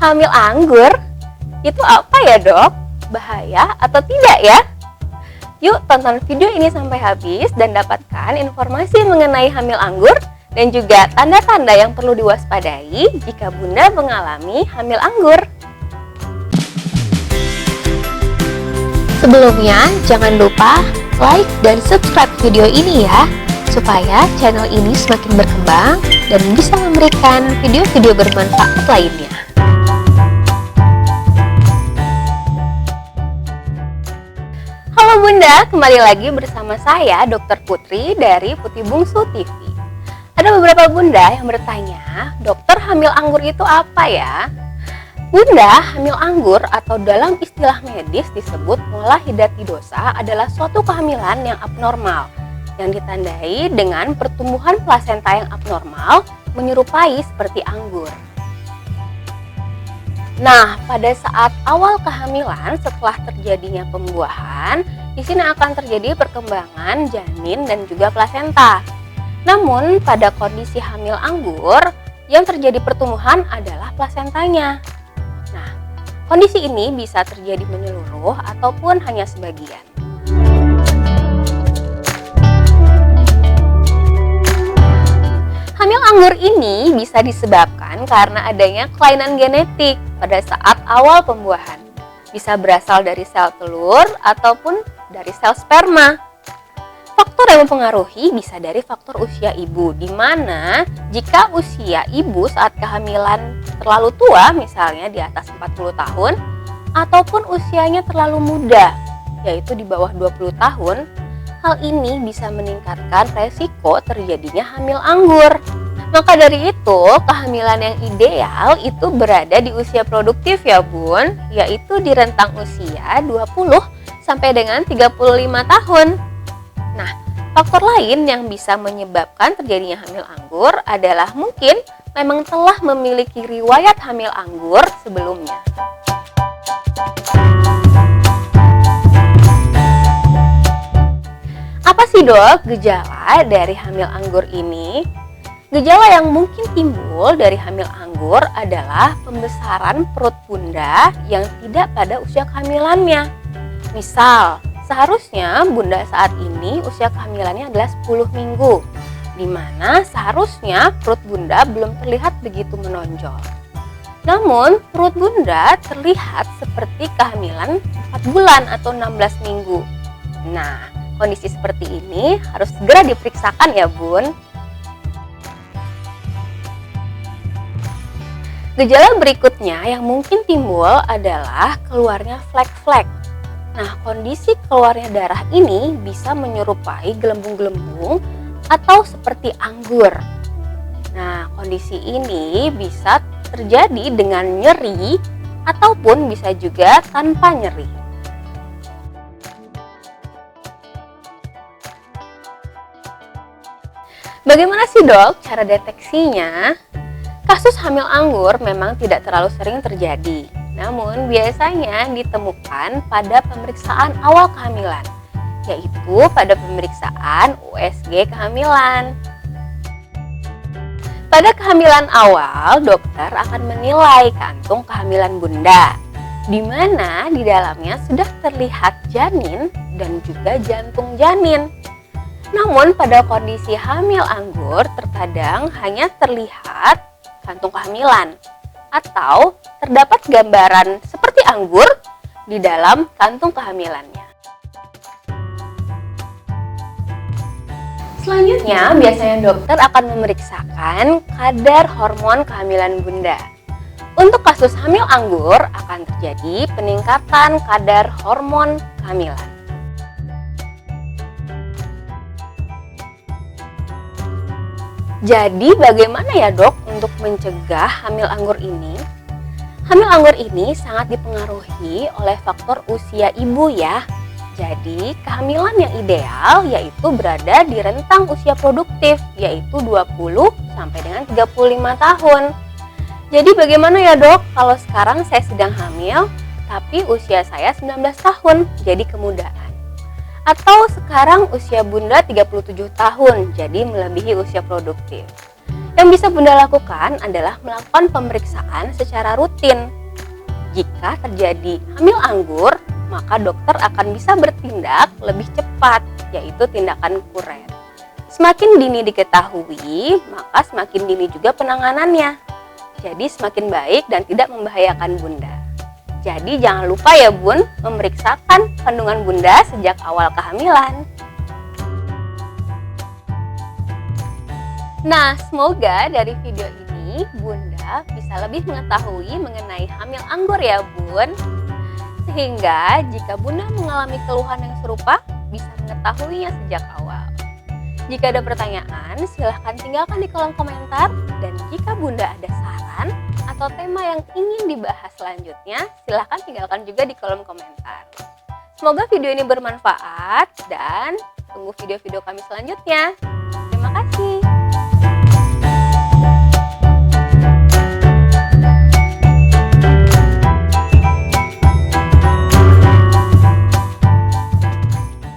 Hamil anggur? Itu apa ya dok? Bahaya atau tidak ya? Yuk tonton video ini sampai habis dan dapatkan informasi mengenai hamil anggur dan juga tanda-tanda yang perlu diwaspadai jika bunda mengalami hamil anggur. Sebelumnya, jangan lupa like dan subscribe video ini ya, supaya channel ini semakin berkembang dan bisa memberikan video-video bermanfaat lainnya. Halo bunda, kembali lagi bersama saya Dr. Putri dari Putih Bungsu TV. Ada beberapa bunda yang bertanya, dokter hamil anggur itu apa ya? Bunda, hamil anggur atau dalam istilah medis disebut mola hidatidosa adalah suatu kehamilan yang abnormal yang ditandai dengan pertumbuhan plasenta yang abnormal menyerupai seperti anggur. Nah, pada saat awal kehamilan setelah terjadinya pembuahan, di sini akan terjadi perkembangan janin dan juga plasenta. Namun, pada kondisi hamil anggur, yang terjadi pertumbuhan adalah plasentanya. Nah, kondisi ini bisa terjadi menyeluruh ataupun hanya sebagian. Hamil anggur ini bisa disebabkan karena adanya kelainan genetik pada saat awal pembuahan. Bisa berasal dari sel telur ataupun dari sel sperma. Faktor yang mempengaruhi bisa dari faktor usia ibu, di mana jika usia ibu saat kehamilan terlalu tua, misalnya di atas 40 tahun, ataupun usianya terlalu muda, yaitu di bawah 20 tahun, hal ini bisa meningkatkan resiko terjadinya hamil anggur. Maka dari itu, kehamilan yang ideal itu berada di usia produktif ya bun, yaitu di rentang usia 20 sampai dengan 35 tahun. Nah, faktor lain yang bisa menyebabkan terjadinya hamil anggur adalah mungkin memang telah memiliki riwayat hamil anggur sebelumnya. Apa sih dok gejala dari hamil anggur ini? Gejala yang mungkin timbul dari hamil anggur adalah pembesaran perut bunda yang tidak pada usia kehamilannya. Misal, seharusnya bunda saat ini usia kehamilannya adalah 10 minggu, di mana seharusnya perut bunda belum terlihat begitu menonjol. Namun, perut bunda terlihat seperti kehamilan 4 bulan atau 16 minggu. Nah, kondisi seperti ini harus segera diperiksakan ya bun. Gejala berikutnya yang mungkin timbul adalah keluarnya flek-flek. Nah, kondisi keluarnya darah ini bisa menyerupai gelembung-gelembung atau seperti anggur. Nah, kondisi ini bisa terjadi dengan nyeri ataupun bisa juga tanpa nyeri. Bagaimana sih dok cara deteksinya? Kasus hamil anggur memang tidak terlalu sering terjadi, namun biasanya ditemukan pada pemeriksaan awal kehamilan, yaitu pada pemeriksaan USG kehamilan. Pada kehamilan awal, dokter akan menilai kantung kehamilan bunda, di mana di dalamnya sudah terlihat janin dan juga jantung janin. Namun pada kondisi hamil anggur terkadang hanya terlihat kantung kehamilan atau terdapat gambaran seperti anggur di dalam kantung kehamilannya. Selanjutnya, biasanya dokter akan memeriksakan kadar hormon kehamilan bunda. Untuk kasus hamil anggur akan terjadi peningkatan kadar hormon kehamilan. Jadi bagaimana ya dok untuk mencegah hamil anggur ini? Hamil anggur ini sangat dipengaruhi oleh faktor usia ibu ya. Jadi kehamilan yang ideal yaitu berada di rentang usia produktif, yaitu 20 sampai dengan 35 tahun. Jadi bagaimana ya dok kalau sekarang saya sedang hamil tapi usia saya 19 tahun, jadi kemudaan. Atau sekarang usia bunda 37 tahun, jadi melebihi usia produktif. Yang bisa Bunda lakukan adalah melakukan pemeriksaan secara rutin. Jika terjadi hamil anggur, maka dokter akan bisa bertindak lebih cepat, yaitu tindakan kuret. Semakin dini diketahui, maka semakin dini juga penanganannya. Jadi semakin baik dan tidak membahayakan Bunda. Jadi jangan lupa ya Bun, memeriksakan kandungan Bunda sejak awal kehamilan. Nah, semoga dari video ini Bunda bisa lebih mengetahui mengenai hamil anggur ya Bun. Sehingga jika Bunda mengalami keluhan yang serupa, bisa mengetahuinya sejak awal. Jika ada pertanyaan, silahkan tinggalkan di kolom komentar. Dan jika Bunda ada saran atau tema yang ingin dibahas selanjutnya, silahkan tinggalkan juga di kolom komentar. Semoga video ini bermanfaat dan tunggu video-video kami selanjutnya. Terima kasih.